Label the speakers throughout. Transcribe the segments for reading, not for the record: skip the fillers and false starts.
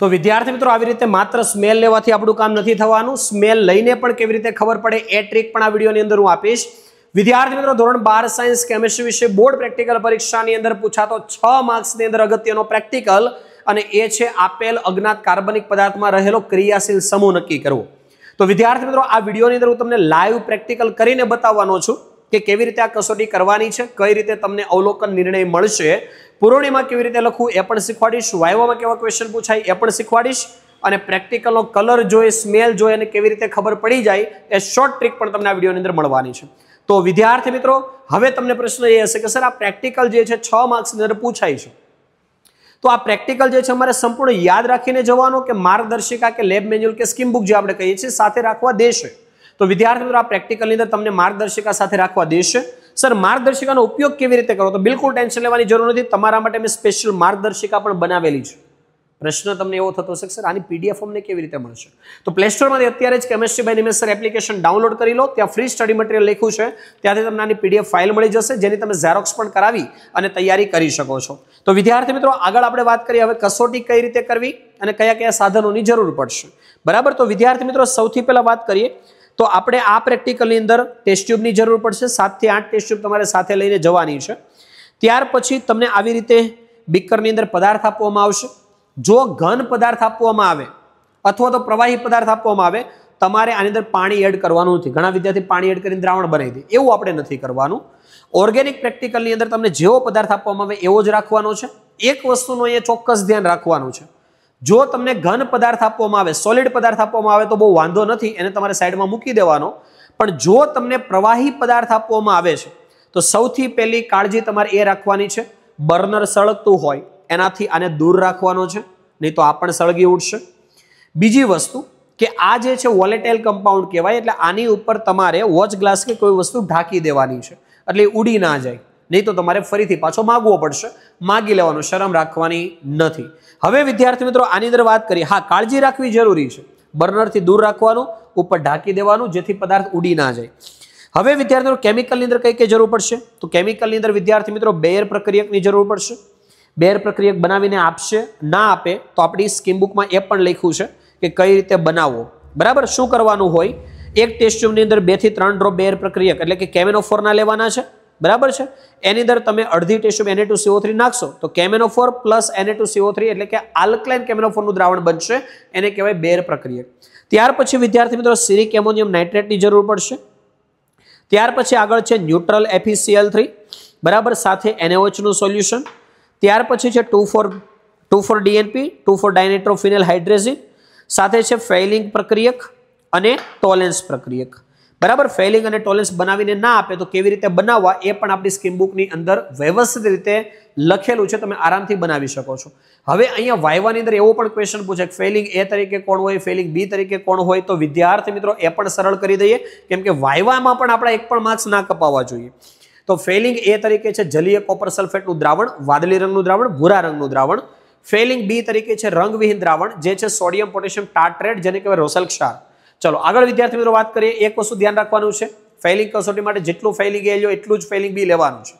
Speaker 1: તો વિદ્યાર્થી મિત્રો આવી રીતે માત્ર સ્મેલ લેવાથી આપણું કામ નથી થવાનું, સ્મેલ લઈને પણ કેવી રીતે ખબર પડે એ ટ્રીક પણ આ વિડીયોની અંદર હું આપીશ. વિદ્યાર્થી મિત્રો ધોરણ 12 સાયન્સ કેમિસ્ટ્રી વિશે બોર્ડ પ્રેક્ટિકલ પરીક્ષાની અંદર પૂછાતો 6 માર્ક્સની અંદર અગત્યનો પ્રેક્ટિકલ, અને એ છે આપેલ અજ્ઞાત કાર્બનિક પદાર્થમાં રહેલો ક્રિયાશીલ સમૂહ નક્કી કરવો. તો વિદ્યાર્થી મિત્રો આ વિડીયોની અંદર હું તમને લાઈવ પ્રેક્ટિકલ કરીને બતાવવાનો છું કે કેવી રીતે આ કસોટી કરવાની છે, કઈ રીતે તમને અવલોકન નિર્ણય મળશે, પુરવણીમાં કેવી રીતે લખવું એ પણ શીખવાડીશ, વાયવામાં કેવા ક્વેશ્ચન પૂછાય એ પણ શીખવાડીશ, અને પ્રેક્ટિકલનો કલર જોઈએ, સ્મેલ જોઈએ અને કેવી રીતે ખબર પડી જાય એ શોર્ટ ટ્રીક પણ તમને આ વિડીયોની અંદર મળવાની છે. તો વિદ્યાર્થી મિત્રો હવે તમને પ્રશ્ન એ હશે કે સર આ પ્રેક્ટિકલ જે છે 6 માર્ક્સની અંદર પૂછાય છે, તો આ પ્રેક્ટિકલ જે છે અમારે સંપૂર્ણ યાદ રાખીને જવાનો કે માર્ગદર્શિકા કે લેબ મેન્યુઅલ કે સ્કીમ બુક જે આપણે કહીએ છીએ સાથે રાખવા દેશે? તો વિદ્યાર્થી મિત્રો આ પ્રેક્ટિકલની અંદર તમને માર્ગદર્શિકા સાથે રાખવા દેશે. સર માર્ગદર્શિકાનો ઉપયોગ કેવી રીતે કરવો? તો બિલકુલ ટેન્શન લેવાની જરૂર નથી, તમારા માટે મેં સ્પેશિયલ માર્ગદર્શિકા પણ બનાવેલી છે. પ્રશ્ન તમને એવો થતો હશે સર આની પીડીએફ અમને કેવી રીતે મળશે? તો પ્લે સ્ટોરમાંથી અત્યારે જ chemistry by Nimesh sir application download કરી લો, ત્યાં ફ્રી સ્ટડી મટીરિયલ લખ્યું છે, ત્યાંથી તમને આની પીડીએફ ફાઇલ મળી જશે જેની તમે ઝેરોક્સ પણ કરાવી અને તૈયારી કરી શકો છો. તો વિદ્યાર્થી મિત્રો આગળ આપણે વાત કરીએ હવે કસોટી કઈ રીતે કરવી અને કયા કયા સાધનોની જરૂર પડશે. બરાબર, તો વિદ્યાર્થી મિત્રો સૌથી પહેલા વાત કરીએ તો આપણે આ પ્રેક્ટિકલની અંદર ટેસ્ટ ટ્યુબની જરૂર પડશે. 7 થી 8 ટેસ્ટ ટ્યુબ તમારે સાથે લઈને જવાની છે. ત્યાર પછી તમને આવી રીતે બીકરની અંદર પદાર્થ આપવામાં આવશે. જો ઘન પદાર્થ આપવામાં આવે અથવા તો પ્રવાહી પદાર્થ આપવામાં આવે, તમારે આની અંદર પાણી એડ કરવાનું નથી. ઘણા વિદ્યાર્થી પાણી એડ કરીને દ્રાવણ બનાવી દે, એવું આપણે નથી કરવાનું. ઓર્ગેનિક પ્રેક્ટિકલની અંદર તમને જેવો પદાર્થ આપવામાં આવે એવો જ રાખવાનો છે. એક વસ્તુનું અહીંયા ચોક્કસ ધ્યાન રાખવાનું છે, જો તમને ઘન પદાર્થ આપવામાં આવે, સોલિડ પદાર્થ આપવામાં આવે તો બહુ વાંધો નથી, એને તમારે સાઈડમાં મૂકી દેવાનો. પણ જો તમને પ્રવાહી પદાર્થ આપવામાં આવે છે તો સૌથી પહેલી કાળજી તમારે એ રાખવાની છે, બર્નર સળગતું હોય એનાથી આને દૂર રાખવાનો છે, નહીં તો આ પણ સળગી ઉઠશે. બીજી વસ્તુ કે આ જે છે વોલેટાઇલ કમ્પાઉન્ડ કહેવાય, એટલે આની ઉપર તમારે વોચ ગ્લાસ કે કોઈ વસ્તુ ઢાંકી દેવાની છે એટલે ઉડી ના જાય, નહીં તો તમારે ફરીથી પાછો માગવો પડશે. માગી લેવાનું, શરમ રાખવાની નથી. હવે વિદ્યાર્થી મિત્રો આની અંદર વાત કરીએ, હા કાળજી રાખવી જરૂરી છે, બર્નરથી દૂર રાખવાનું, ઉપર ઢાંકી દેવાનું જેથી પદાર્થ ઉડી ના જાય. હવે વિદ્યાર્થી મિત્રો કેમિકલની અંદર કઈ કઈ જરૂર પડશે? તો કેમિકલની અંદર વિદ્યાર્થી મિત્રો બેયર પ્રક્રિયકની જરૂર પડશે. બેયર પ્રક્રિયક બનાવીને આપશે, ના આપે તો આપણી સ્કીમ બુકમાં એ પણ લખ્યું છે કે કઈ રીતે બનાવવો. બરાબર, શું કરવાનું હોય? એક ટેસ્ટ ટ્યુબની અંદર 2 થી 3 ડ્રોપ બેયર પ્રક્રિયક એટલે કે કેમેનોફોર ના લેવાના છે. બરાબર છે, એની અંદર તમે અડધી ટેસ્ટ ટ્યુબ Na2CO3 નાખશો તો કેમેનોફોર પ્લસ Na2CO3 એટલે કે આલ્કલાઇન કેમેનોફોરનું દ્રાવણ બનશે, એને કહેવાય બેયર પ્રક્રિયક. ત્યાર પછી વિદ્યાર્થી મિત્રો સિરિક એમોનિયમ નાઇટ્રેટની જરૂર પડશે. ત્યાર પછી આગળ છે ન્યુટ્રલ FeCl3, બરાબર, સાથે NaOH નું સોલ્યુશન. ત્યાર પછી છે 2,4-DNP 2,4-ડાયનાઇટ્રોફિનાઇલ હાઇડ્રેઝિન, સાથે છે ફેઇલિંગ પ્રક્રિયક અને ટોલેન્સ પ્રક્રિયક. બરાબર, ફેઇલિંગ અને ટોલેન્સ બનાવીને ના આપે તો કેવી રીતે બનાવવા એ પણ આપણી સ્કીમ બુકની અંદર વ્યવસ્થિત રીતે લખેલું છે, તમે આરામથી બનાવી શકો છો. હવે અહીંયા વાયવાની અંદર એવો પણ ક્વેશ્ચન પૂછે કે ફેઇલિંગ A તરીકે કોણ હોય, ફેઇલિંગ B તરીકે કોણ હોય, તો વિદ્યાર્થી મિત્રો એ પણ સરળ કરી દઈએ, કેમ કે વાયવામાં પણ આપણા એક પણ માર્ક્સ ના કપાવવા જોઈએ. તો ફેઇલિંગ A તરીકે છે જલીય કોપર સલ્ફેટનું દ્રાવણ, વાદળી રંગનું દ્રાવણ, ભૂરા રંગનું દ્રાવણ. ફેઇલિંગ B તરીકે છે રંગવિહીન દ્રાવણ જે છે સોડિયમ પોટેશિયમ ટાર્ટ્રેટ, જેને કહેવાય રોસલ ક્ષાર. ચલો આગળ વિદ્યાર્થી મિત્રો વાત કરીએ. એક વસ્તુ ધ્યાન રાખવાનું છે, ફેઇલિંગ કસોટી માટે જેટલું ફેઇલિંગ A લ્યો એટલું જ ફેઇલિંગ B લેવાનું છે.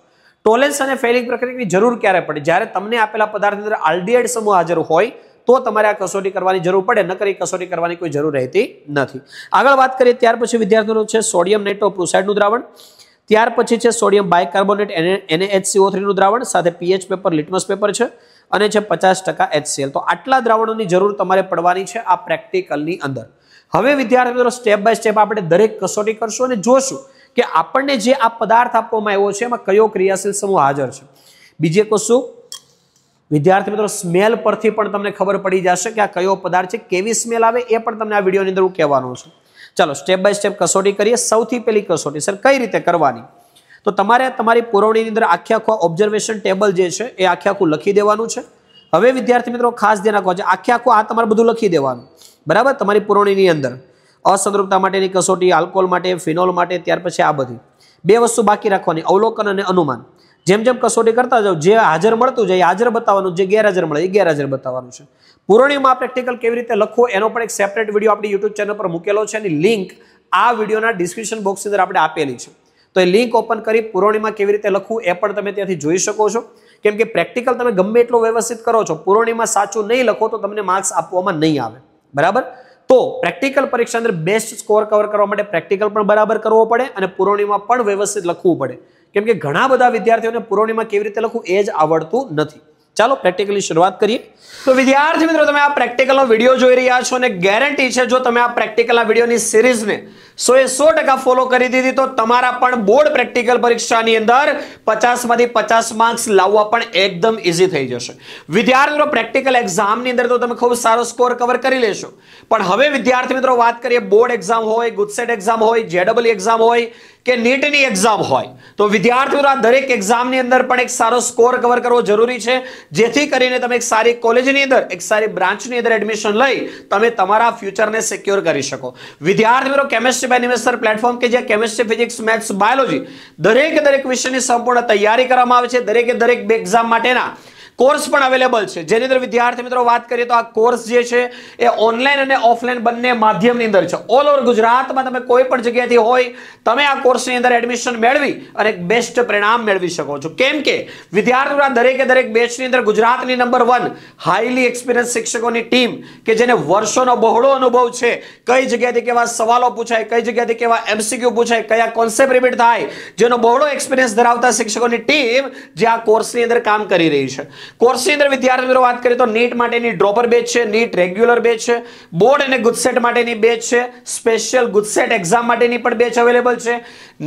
Speaker 1: ટોલેન્સ અને ફેઇલિંગ પ્રક્રિયાની જરૂર ક્યારે પડે? જ્યારે તમને આપેલા પદાર્થની અંદર આલ્ડિહાઇડ સમૂહ હાજર હોય તો તમારે આ કસોટી કરવાની જરૂર પડે, નકર એ કસોટી કરવાની કોઈ જરૂર રહેતી નથી. આગળ વાત કરીએ ત્યાર પછી વિદ્યાર્થીઓનું છે સોડિયમ નાઇટ્રોપ્રુસાઇડનું દ્રાવણ. ત્યાર પછી છે સોડિયમ બાયકાર્બોનેટ NaHCO3 નું દ્રાવણ, સાથે pH પેપર, લિટમસ પેપર છે, અને છે 50% HCl. તો આટલા દ્રાવણોની જરૂર તમારે પડવાની છે આ પ્રેક્ટિકલની અંદર. હવે વિદ્યાર્થી મિત્રો સ્ટેપ બાય સ્ટેપ આપણે દરેક કસોટી કરશું અને જોશું કે આપણને જે આ પદાર્થ આપવામાં આવ્યો છે એમાં કયો ક્રિયાશીલ સમૂહ હાજર છે. બીજી એક વસ્તુ વિદ્યાર્થી મિત્રો સ્મેલ પરથી પણ તમને ખબર પડી જશે કે આ કયો પદાર્થ છે, કેવી સ્મેલ આવે એ પણ તમને આ વિડીયોની અંદર હું કહેવાનું છે. ચાલો સ્ટેપ બાય સ્ટેપ કસોટી કરીએ. સૌથી પહેલી કસોટી સર કઈ રીતે કરવાની? તો તમારે તમારી પુરવણીની અંદર આખે આખો ઓબ્ઝર્વેશન ટેબલ જે છે એ આખે આખું લખી દેવાનું છે. હવે વિદ્યાર્થી મિત્રો ખાસ ધ્યાન રાખવા છે, આખે આખું આ તમારે બધું લખી દેવાનું. બરાબર, તમારી પુરવણીની અંદર અસંતૃપ્તતા માટેની કસોટી, આલ્કોહોલ માટે, ફિનોલ માટે, ત્યાર પછી આ બધી 2 વસ્તુ બાકી રાખવાની, અવલોકન અને અનુમાન. જેમ જેમ કસોટી કરતા જાઓ, જે હાજર મળતું જાય હાજર બતાવવાનું, જે ગેરહાજર મળે એ ગેરહાજર બતાવવાનું છે. પુરવણીમાં પ્રેક્ટિકલ કેવી રીતે લખવો એનો પણ એક સેપરેટ વિડીયો આપણી યુટ્યુબ ચેનલ પર મૂકેલો છે, એની લિંક આ વિડીયોના ડિસ્ક્રિપ્શન બોક્સની અંદર આપણે આપેલી છે. તો એ લિંક ઓપન કરી પુરવણીમાં કેવી રીતે લખવું એ પણ તમે ત્યાંથી જોઈ શકો છો. કેમ કે પ્રેક્ટિકલ તમે ગમે એટલો વ્યવસ્થિત કરો છો, પુરવણીમાં સાચું નહીં લખો તો તમને માર્ક્સ આપવામાં નહીં આવે, બરાબર. તો પ્રેક્ટિકલ પરીક્ષા અંદર બેસ્ટ સ્કોર કવર કરવા માટે પ્રેક્ટિકલ પણ બરાબર કરવો પડે અને પુરવણીમાં પણ વ્યવસ્થિત લખવું પડે, કેમ કે ઘણા બધા વિદ્યાર્થીઓને પુરવણીમાં કેવી રીતે લખવું એ જ આવડતું નથી. ચાલો પ્રેક્ટિકલી શરૂઆત કરીએ. તો વિદ્યાર્થી મિત્રો, તમે આ પ્રેક્ટિકલનો વિડીયો જોઈ રહ્યા છો અને ગેરંટી છે જો તમે આ પ્રેક્ટિકલના વિડીયોની સિરીઝને 100% ફોલો કરી દીધી તો તમારા પણ બોર્ડ પ્રેક્ટિકલ પરીક્ષાની અંદર 50 માંથી 50 માર્ક્સ લાવવા પણ એકદમ ઈઝી થઈ જશે. વિદ્યાર્થી મિત્રો, પ્રેક્ટિકલ એક્ઝામની અંદર તો તમે ખૂબ સારો સ્કોર કવર કરી લેશો, પણ હવે વિદ્યાર્થી મિત્રો વાત કરીએ બોર્ડ એક્ઝામ હોય, ગુજસેટ એક્ઝામ હોય, JEE એક્ઝામ હોય કે નીટની એક્ઝામ હોય, તો વિદ્યાર્થી મિત્રો આ દરેક એક્ઝામની અંદર પણ એક સારો સ્કોર કવર કરવો જરૂરી છે, જેથી કરીને તમે એક સારી કોલેજની અંદર, એક સારી બ્રાન્ચની અંદર એડમિશન લઈ તમે તમારા ફ્યુચરને સિક્યોર કરી શકો. વિદ્યાર્થી મિત્રો, કેમિસ્ટ્રી બાય નિમેસ્ટર પ્લેટફોર્મ કે જ્યાં કેમિસ્ટ્રી, ફિઝિક્સ, મેથ્સ, બાયોલોજી દરેક વિષયની સંપૂર્ણ તૈયારી કરવામાં આવે છે. દરેક બે એક્ઝામ માટેના કોર્સ પણ અવેલેબલ છે, જેની અંદર વિદ્યાર્થી મિત્રો વાત કરીએ તો આ કોર્સ જે છે એ ઓનલાઈન અને ઓફલાઈન બંને માધ્યમની અંદર છે. ઓલ ઓવર ગુજરાતમાં તમે કોઈ પણ જગ્યાએથી હોય તમે આ કોર્સની અંદર એડમિશન મેળવી અને બેસ્ટ પરિણામ મેળવી શકો છો, કેમ કે વિદ્યાર્થીઓ દરેક બેચની અંદર ગુજરાતની નંબર 1 હાઈલી એક્સપિરિયન્સ શિક્ષકોની ટીમ કે જેને વર્ષોનો બહોળો અનુભવ છે, કઈ જગ્યાએથી કેવા સવાલો પૂછાય, કઈ જગ્યાએથી કેવા MCQ પૂછાય, કયા કોન્સેપ્ટ રિપીટ થાય, જેનો બહોળો એક્સપિરિયન્સ ધરાવતા શિક્ષકોની ટીમ જે આ કોર્સની અંદર કામ કરી રહી છે. કોર્સની અંદર વિદ્યાર્થી મિત્રો વાત કરીએ તો નીટ માટેની ડ્રોપર બેચ છે, નીટ રેગ્યુલર બેચ છે, બોર્ડ અને ગુજસેટ માટેની બેચ છે, સ્પેશિયલ ગુજસેટ એક્ઝામ માટેની પણ બેચ અવેલેબલ છે,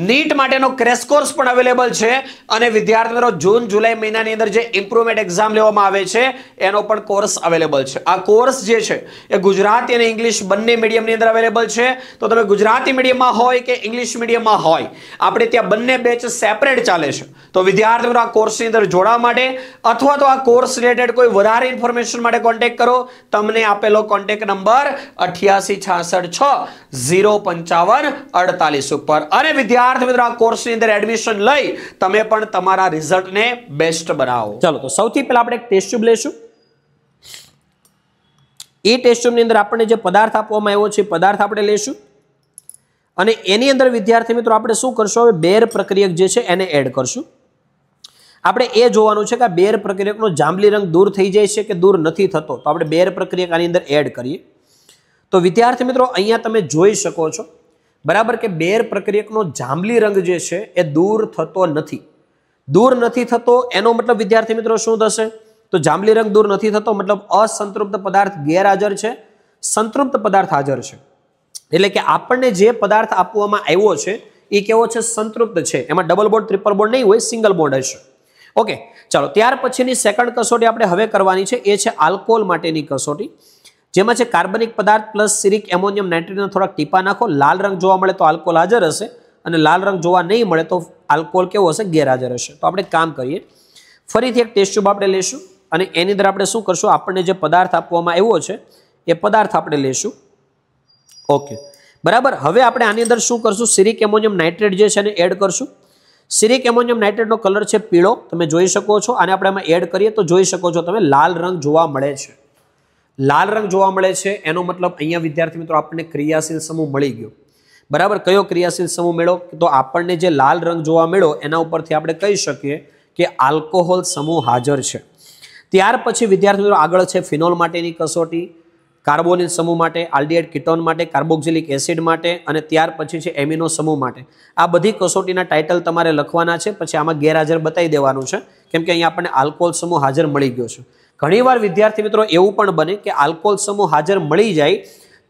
Speaker 1: નીટ માટેનો ક્રેશ કોર્સ પણ અવેલેબલ છે, અને વિદ્યાર્થી મિત્રો જૂન જુલાઈ મહિનાની અંદર જે ઇમ્પ્રુવમેન્ટ એક્ઝામ લેવામાં આવે છે એનો પણ કોર્સ અવેલેબલ છે. આ કોર્સ જે છે એ ગુજરાતી અને ઇંગ્લિશ બંને મીડિયમની અંદર અવેલેબલ છે. તો તમે ગુજરાતી મીડિયમમાં હોય કે ઇંગ્લિશ મીડિયમમાં હોય, આપણે ત્યાં બંને બેચ સેપરેટ ચાલે છે. તો વિદ્યાર્થી મિત્રો આ કોર્સની અંદર જોડાવા માટે અથવા તો આ કોર્સ રિલેટેડ કોઈ વધારે ઇન્ફોર્મેશન માટે કોન્ટેક્ટ કરો. તમને આપેલો કોન્ટેક્ટ નંબર 8866605548 ઉપર. અને વિદ્યાર્થી મિત્રો આ કોર્સની અંદર એડમિશન લઈ તમે પણ તમારા રિઝલ્ટને બેસ્ટ બનાવો. ચાલો, તો સૌથી પહેલા આપણે એક ટેસ્ટ ટ્યુબ લેશું. એ ટેસ્ટ ટ્યુબની અંદર આપણને જે પદાર્થ આપવામાં આવ્યો છે પદાર્થ આપણે લેશું અને એની અંદર વિદ્યાર્થી મિત્રો આપણે શું કરશું, હવે બેર પ્રક્રિયક જે છે એને એડ કરશું. આપણે એ જોવાનું છે કે આ બેર પ્રક્રિયકનો જાંબલી રંગ દૂર થઈ જાય છે કે દૂર નથી થતો, તો આપણે બેર પ્રક્રિયક આની અંદર એડ કરીએ. તો વિદ્યાર્થી મિત્રો અહીંયા તમે જોઈ શકો છો, બરાબર, કે બેર પ્રક્રિયકનો જાંબલી રંગ જે છે એ દૂર થતો નથી. દૂર નથી થતો એનો મતલબ વિદ્યાર્થી મિત્રો શું થશે, તો જાંબલી રંગ દૂર નથી થતો મતલબ અસંતૃપ્ત પદાર્થ ગેરહાજર છે, સંતૃપ્ત પદાર્થ હાજર છે. એટલે કે આપણને જે પદાર્થ આપવામાં આવ્યો છે એ કેવો છે, સંતૃપ્ત છે. એમાં ડબલ બોન્ડ, ટ્રિપલ બોન્ડ નહીં હોય, સિંગલ બોન્ડ હશે. ઓકે, ચાલો, ત્યાર પછીની સેકન્ડ કસોટી આપણે હવે કરવાની છે એ છે આલ્કોહોલ માટેની કસોટી, જેમાં છે કાર્બનિક પદાર્થ પ્લસ સિરિક એમોનિયમ નાઇટ્રેટના થોડાક ટીપા નાખો. લાલ રંગ જોવા મળે તો આલ્કોહોલ હાજર હશે અને લાલ રંગ જોવા નહીં મળે તો આલ્કોહોલ કેવો હશે, ગેરહાજર હશે. તો આપણે કામ કરીએ, ફરીથી એક ટેસ્ટ ટ્યુબ આપણે લેશું અને એની અંદર આપણે શું કરશું, આપણને જે પદાર્થ આપવામાં આવ્યો છે એ પદાર્થ આપણે લેશું. ઓકે, બરાબર. હવે આપણે આની અંદર શું કરશું, સિરિક એમોનિયમ નાઇટ્રેટ જે છે એને એડ કરશું. સિરિક એમોનિયમ નાઇટ્રેટનો કલર છે પીળો, તમે જોઈ શકો છો. આને આપણે આમાં એડ કરીએ તો જોઈ શકો છો તમે લાલ રંગ જોવા મળે છે. લાલ રંગ જોવા મળે છે એનો મતલબ અહીંયા વિદ્યાર્થી મિત્રો આપણને ક્રિયાશીલ સમૂહ મળી ગયો, બરાબર. કયો ક્રિયાશીલ સમૂહ મળ્યો, તો આપણને જે લાલ રંગ જોવા મળ્યો એના ઉપરથી આપણે કહી શકીએ કે આલ્કોહોલ સમૂહ હાજર છે. ત્યાર પછી વિદ્યાર્થી મિત્રો આગળ છે ફિનોલ માટેની કસોટી, કાર્બોનિલ સમૂહ માટે, આલ્ડિહાઇડ કીટોન માટે, કાર્બોક્સિલિક એસિડ માટે અને ત્યાર પછી છે એમિનો સમૂહ માટે. આ બધી કસોટીના ટાઇટલ તમારે લખવાના છે, પછી આમાં ગેરહાજર બતાવી દેવાનું છે, કેમ કે અહીંયા આપણને આલ્કોહોલ સમૂહ હાજર મળી ગયો છે. ઘણીવાર વિદ્યાર્થી મિત્રો એવું પણ બને કે આલ્કોહોલ સમૂહ હાજર મળી જાય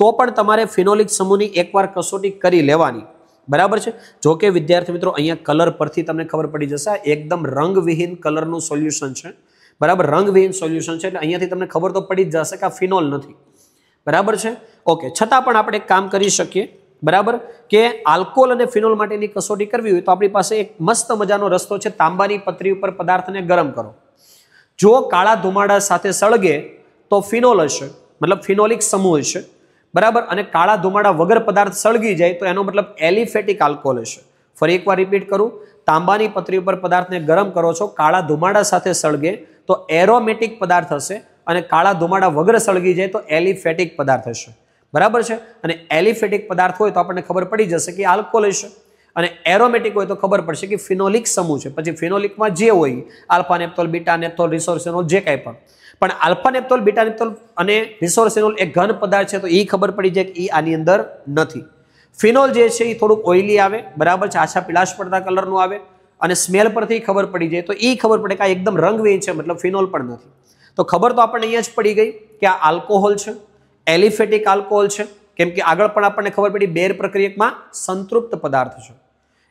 Speaker 1: તો પણ તમારે ફિનોલિક સમૂહની એકવાર કસોટી કરી લેવાની, બરાબર છે. જો કે વિદ્યાર્થી મિત્રો અહીંયા કલર પરથી તમને ખબર પડી જશે, એકદમ રંગવિહીન કલરનું સોલ્યુશન છે, બરાબર. રંગવિહીન સોલ્યુશન છે એટલે અહીંયાથી તમને ખબર તો પડી જ જશે કે આ ફિનોલ નથી, બરાબર છે. ઓકે, છતાં પણ આપણે એક કામ કરી શકીએ, બરાબર, કે આલ્કોહોલ અને ફિનોલ માટેની કસોટી કરવી હોય તો આપણી પાસે એક મસ્ત મજાનો રસ્તો છે. તાંબાની પતરી ઉપર પદાર્થને ગરમ કરો, જો કાળા ધુમાડા સાથે સળગે તો ફિનોલ હશે, મતલબ ફિનોલિક સમૂહ હશે, બરાબર. અને કાળા ધુમાડા વગર પદાર્થ સળગી જાય તો એનો મતલબ એલિફેટિક આલ્કોહોલ હશે. ફરી એકવાર રિપીટ કરું, તાંબાની પતરી ઉપર પદાર્થને ગરમ કરો છો, કાળા ધુમાડા સાથે સળગે તો એરોમેટિક પદાર્થ હશે અને કાળા ધુમાડા વગર સળગી જાય તો એલિફેટિક પદાર્થ હશે, બરાબર છે. અને એલિફેટિક પદાર્થ હોય તો આપણને ખબર પડી જશે કે આલ્કોહોલ હશે. અને એરોમેટિક હોય તો ખબર પડશે કે ફિનોલિક સમૂહ છે. પછી ફિનોલિકમાં જે હોય આલ્ફા નેપ્થોલ, બીટા નેપ્થોલ, રિસોર્સેનોલ જે કાંઈ પણ આલ્ફા નેપ્થોલ, બીટા નેપ્થોલ અને રિસોર્સેનોલ એ ઘન પદાર્થ છે તો એ ખબર પડી જાય કે એ આની અંદર નથી. ફિનોલ જે છે એ થોડુંક ઓઇલી આવે, બરાબર છે, આછા પીળાશ પડતા કલરનું આવે અને સ્મેલ પરથી ખબર પડી જાય તો એ ખબર પડે કે આ એકદમ રંગવિહીન છે, મતલબ ફિનોલ પણ નથી. તો ખબર તો આપણને અહીંયા જ પડી ગઈ કે આ આલ્કોહોલ છે, એલિફેટિક આલ્કોહોલ છે, કેમ કે આગળ પણ આપણને ખબર પડી બેર પ્રક્રિયકમાં સંતૃપ્ત પદાર્થ છે,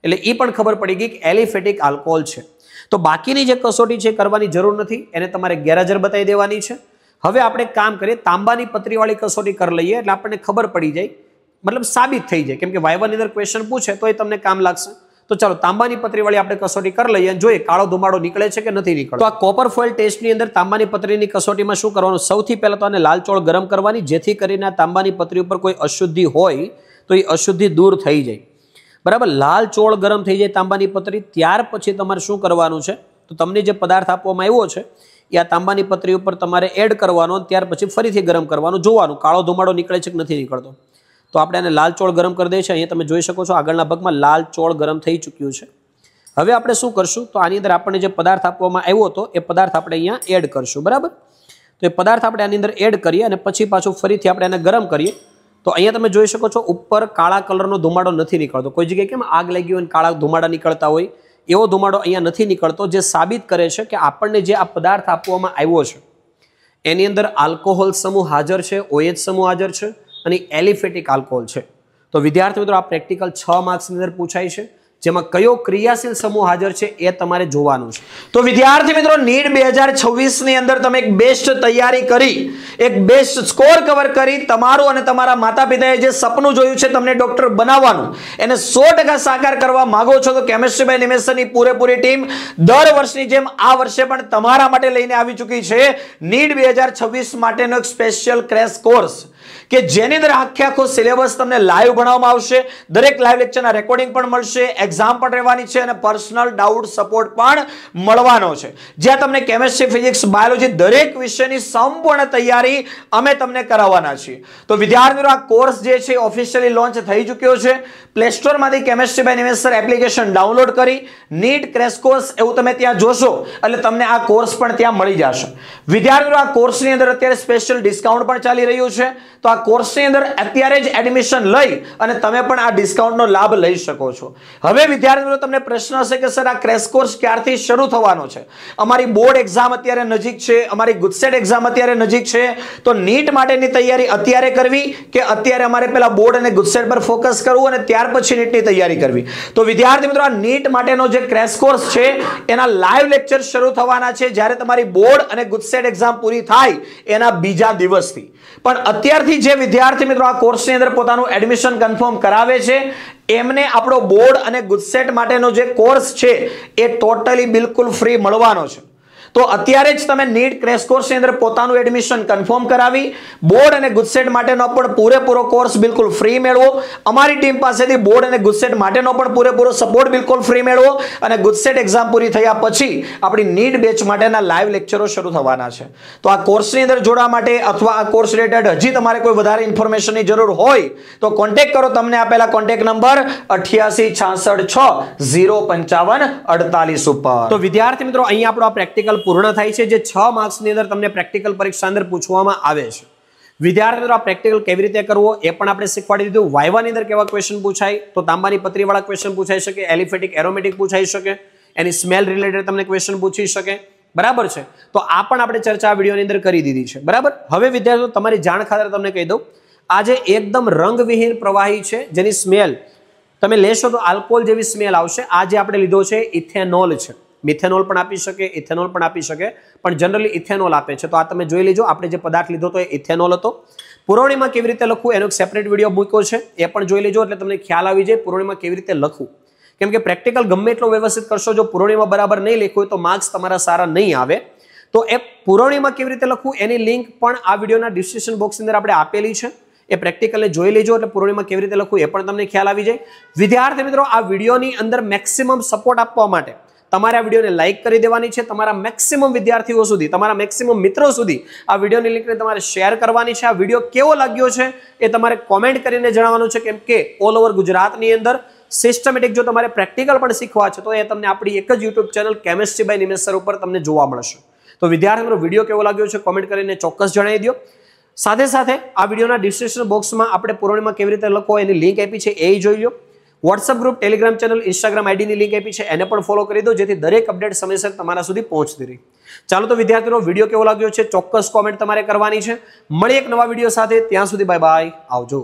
Speaker 1: એટલે એ પણ ખબર પડી ગઈ કે એલિફેટિક આલ્કોહોલ છે. તો બાકીની જે કસોટી છે કરવાની જરૂર નથી, એને તમારે ગેરહાજર બતાવી દેવાની છે. હવે આપણે કામ કરીએ, તાંબાની પતરીવાળી કસોટી કરી લઈએ એટલે આપણને ખબર પડી જાય, મતલબ સાબિત થઈ જાય, કેમ કે વાયવાની અંદર ક્વેશ્ચન પૂછે તો એ તમને કામ લાગશે. તો ચાલો તાંબાની પતરીવાળી આપણે કસોટી કરી લઈએ અને જોઈએ કાળો ધુમાડો નીકળે છે કે નથી નીકળતો. તો આ કોપર ફોઇલ ટેસ્ટની અંદર તાંબાની પતરીની કસોટીમાં શું કરવાનું? સૌથી પહેલા તો આને લાલ ચોળ ગરમ કરવાની, જેથી કરીને આ તાંબાની પતરી ઉપર કોઈ અશુદ્ધિ હોય તો એ અશુદ્ધિ દૂર થઈ જાય. બરાબર, લાલ ચોળ ગરમ થઈ જાય તાંબાની પતરી, ત્યાર પછી તમારે શું કરવાનું છે? તો તમને જે પદાર્થ આપવામાં આવ્યો છે એ આ તાંબાની પતરી ઉપર તમારે એડ કરવાનો, ત્યાર પછી ફરીથી ગરમ કરવાનું, જોવાનું કાળો ધુમાડો નીકળે છે કે નથી નીકળતો. તો આપણે આને લાલ ચોળ ગરમ કરી દઈએ છીએ. અહીંયા તમે જોઈ શકો છો આગળના ભાગમાં લાલ ચોળ ગરમ થઈ ચૂક્યું છે. હવે આપણે શું કરશું? તો આની અંદર આપણને જે પદાર્થ આપવામાં આવ્યો હતો એ પદાર્થ આપણે અહીંયા એડ કરશું. બરાબર, તો એ પદાર્થ આપણે આની અંદર એડ કરીએ અને પછી પાછું ફરીથી આપણે એને ગરમ કરીએ. તો અહીંયા તમે જોઈ શકો છો ઉપર કાળા કલરનો ધુમાડો નથી નીકળતો. કોઈ જગ્યાએ કેમ આગ લાગી હોય કાળા ધુમાડા નીકળતા હોય એવો ધુમાડો અહીંયા નથી નીકળતો, જે સાબિત કરે છે કે આપણને જે આ પદાર્થ આપવામાં આવ્યો છે એની અંદર આલ્કોહોલ સમૂહ હાજર છે, OH સમૂહ હાજર છે અને એલિફેટિક આલ્કોહોલ છે. તો વિદ્યાર્થી મિત્રો આ પ્રેક્ટિકલ 6 માર્ક્સની અંદર પૂછાય છે, જેમાં કયો ક્રિયાશીલ સમૂહ હાજર છે એ તમારે જોવાનું છે. તો વિદ્યાર્થી મિત્રો નીટ 2026 ની અંદર તમે એક બેસ્ટ તૈયારી કરી, એક બેસ્ટ સ્કોર કવર કરી, તમારું અને તમારા માતા પિતાએ જે સપનું જોયું છે તમને ડોક્ટર બનાવવાનું એને 100% સાકાર કરવા માંગો છો તો કેમિસ્ટ્રી બાય નિમેશની પૂરેપૂરી ટીમ દર વર્ષની જેમ આ વર્ષે પણ તમારા માટે લઈને આવી ચૂકી છે નીટ 2026 માટેનો એક સ્પેશિયલ ક્રેશ કોર્સ, કે જેની અંદર આખો સિલેબસ તમને લાઈવ ભણાવવામાં આવશે. દરેક લાઈવ લેક્ચરના રેકોર્ડિંગ પણ મળશે, એક્ઝામ પણ રહેવાની છે અને પર્સનલ ડાઉટ સપોર્ટ પણ મળવાનો છે, જ્યાં તમને કેમિસ્ટ્રી, ફિઝિક્સ, બાયોલોજી દરેક વિષયની સંપૂર્ણ તૈયારી અમે તમને કરાવવાના છીએ. તો વિદ્યાર્થી મિત્રો આ કોર્સ જે છે ઓફિશિયલી લોન્ચ થઈ ચૂક્યો છે. પ્લે સ્ટોરમાંથી chemistry by Nimesh sir application download કરી નીટ ક્રેશ કોર્સ એવું તમે ત્યાં જોશો એટલે તમને આ કોર્સ પણ ત્યાં મળી જશે. વિદ્યાર્થી મિત્રો આ કોર્સની અંદર અત્યારે સ્પેશિયલ ડિસ્કાઉન્ટ પણ ચાલી રહ્યું છે. તો આ કોર્સની અંદર અત્યારે જ એડમિશન લઈ અને તમે પણ આ ડિસ્કાઉન્ટનો લાભ લઈ શકો છો. હવે વિદ્યાર્થી મિત્રો તમને પ્રશ્ન હશે કે સર આ ક્રેશ કોર્સ ક્યારથી શરૂ થવાનો છે? અમારી બોર્ડ એક્ઝામ અત્યારે નજીક છે, અમારી ગુજસેટ એક્ઝામ અત્યારે નજીક છે, તો નીટ માટેની તૈયારી અત્યારે કરવી કે અત્યારે અમારે પહેલા બોર્ડ અને ગુજસેટ પર ફોકસ કરવું અને ત્યાર પછી નીટની તૈયારી કરવી? તો વિદ્યાર્થી મિત્રો આ નીટ માટેનો જે ક્રેશ કોર્સ છે એના લાઈવ લેક્ચર શરૂ થવાના છે જ્યારે તમારી બોર્ડ અને ગુજસેટ એક્ઝામ પૂરી થાય એના બીજા દિવસથી. પણ અત્યારથી જે વિદ્યાર્થી મિત્રો આ કોર્સની અંદર પોતાનું એડમિશન કન્ફર્મ કરાવે છે એમને આપણો બોર્ડ અને ગુજસેટ માટેનો જે કોર્સ છે એ ટોટલી બિલકુલ ફ્રી મળવાનો છે. તો અત્યારે જ તમે નીટ ક્રેશ કોર્સની અંદર પોતાનું એડમિશન કન્ફર્મ કરાવી બોર્ડ અને ગુજસેટ માટેનો પણ પૂરેપૂરો કોર્સ બિલકુલ ફ્રી મેળવો. અમારી ટીમ પાસેથી બોર્ડ અને ગુજસેટ માટેનો પણ પૂરેપૂરો સપોર્ટ બિલકુલ ફ્રી મેળવો અને ગુજસેટ એક્ઝામ પૂરી થયા પછી આપણી નીટ બેચ માટેના લાઈવ લેક્ચરો શરૂ થવાના છે. તો આ કોર્સની અંદર જોડવા માટે અથવા આ કોર્સ રિલેટેડ હજી તમારે કોઈ વધારે ઇન્ફોર્મેશનની જરૂર હોય તો કોન્ટેક્ટ કરો. તમને આપેલા કોન્ટેક્ટ નંબર 8866605548 ઉપર. તો વિદ્યાર્થી મિત્રો અહીંયા આપણો આ પ્રેક્ટિકલ પૂર્ણ થાય છે, જે 6 માર્ક્સની અંદર તમને પ્રેક્ટિકલ પરીક્ષા અંદર પૂછવામાં આવે છે. વિદ્યાર્થી મિત્રો આ પ્રેક્ટિકલ કેવી રીતે કરવો એ પણ આપણે શીખવાડી દીધું. વાયવાની અંદર કેવા ક્વેશ્ચન પૂછાય, તો તાંબાની પતરીવાળા ક્વેશ્ચન પૂછાઈ શકે, એલિફેટિક એરોમેટિક પૂછાઈ શકે, એની સ્મેલ રિલેટેડ તમને ક્વેશ્ચન પૂછી શકે. બરાબર છે, તો આ પણ આપણે ચર્ચા આ વિડીયોની અંદર કરી દીધી છે. બરાબર, હવે વિદ્યાર્થીઓ તમારી જાણ ખાતર તમને કહી દઉં, આ જે એકદમ રંગવિહીન પ્રવાહી છે જેની સ્મેલ તમે લેશો તો આલ્કોહોલ જેવી સ્મેલ આવશે. આ જે આપણે લીધો છે ઇથેનોલ છે. મિથેનોલ પણ આપી શકે, ઇથેનોલ પણ આપી શકે, પણ જનરલી ઇથેનોલ આપે છે. તો આ તમે જોઈ લેજો, આપણે જે પદાર્થ લીધો તો એ ઇથેનોલ હતો. પુરવણીમાં કેવી રીતે લખવું એનો એક સેપરેટ વિડીયો મૂક્યો છે, એ પણ જોઈ લેજો એટલે તમને ખ્યાલ આવી જાય પુરવણીમાં કેવી રીતે લખવું. કેમ કે પ્રેક્ટિકલ ગમે એટલો વ્યવસ્થિત કરશો, જો પુરવણીમાં બરાબર નહીં લખ્યું હોય તો માર્ક્સ તમારા સારા નહીં આવે. તો એ પુરવણીમાં કેવી રીતે લખવું એની લિંક પણ આ વિડીયોના ડિસ્ક્રિપ્શન બોક્સની અંદર આપણે આપેલી છે. એ પ્રેક્ટિકલને જોઈ લેજો એટલે પુરવણીમાં કેવી રીતે લખવું એ પણ તમને ખ્યાલ આવી જાય. વિદ્યાર્થી મિત્રો આ વિડીયોની અંદર મેક્સિમમ સપોર્ટ આપવા માટે તમારે આ વિડીયોને લાઈક કરી દેવાની છે. તમારા મેક્સિમમ વિદ્યાર્થીઓ સુધી, તમારા મેક્સિમમ મિત્રો સુધી આ વિડીયોની લિંકને તમારે શેર કરવાની છે. આ વિડીયો કેવો લાગ્યો છે એ તમારે કોમેન્ટ કરીને જણાવવાનું છે, કેમ કે ઓલ ઓવર ગુજરાતની અંદર સિસ્ટમેટિક જો તમારે પ્રેક્ટિકલ પણ શીખવા છે તો એ તમને આપણી એક જ YouTube channel chemistry by Nimesh sir ઉપર તમને જોવા મળશે. તો વિદ્યાર્થી મિત્રો વિડીયો કેવો લાગ્યો છે કોમેન્ટ કરીને ચોક્કસ જણાવી દો. સાથે સાથે આ વિડીયોના ડિસ્ક્રિપ્શન બોક્સમાં આપણે પૂર્ણિમા કેવી રીતે લખો એની લિંક આપી છે એ જોઈ લો. WhatsApp group, Telegram channel, Instagram આઈડીની લિંક આપી છે એને પણ ફોલો કરી દો જેથી દરેક અપડેટ સમયસર તમારા સુધી પહોંચતી રહે. ચાલો તો વિદ્યાર્થીઓ વિડીયો કેવો લાગ્યો છે ચોક્કસ કોમેન્ટ તમારે કરવાની છે. મળીએ એક નવા વિડીયો સાથે, ત્યાં સુધી બાય બાય, આવજો.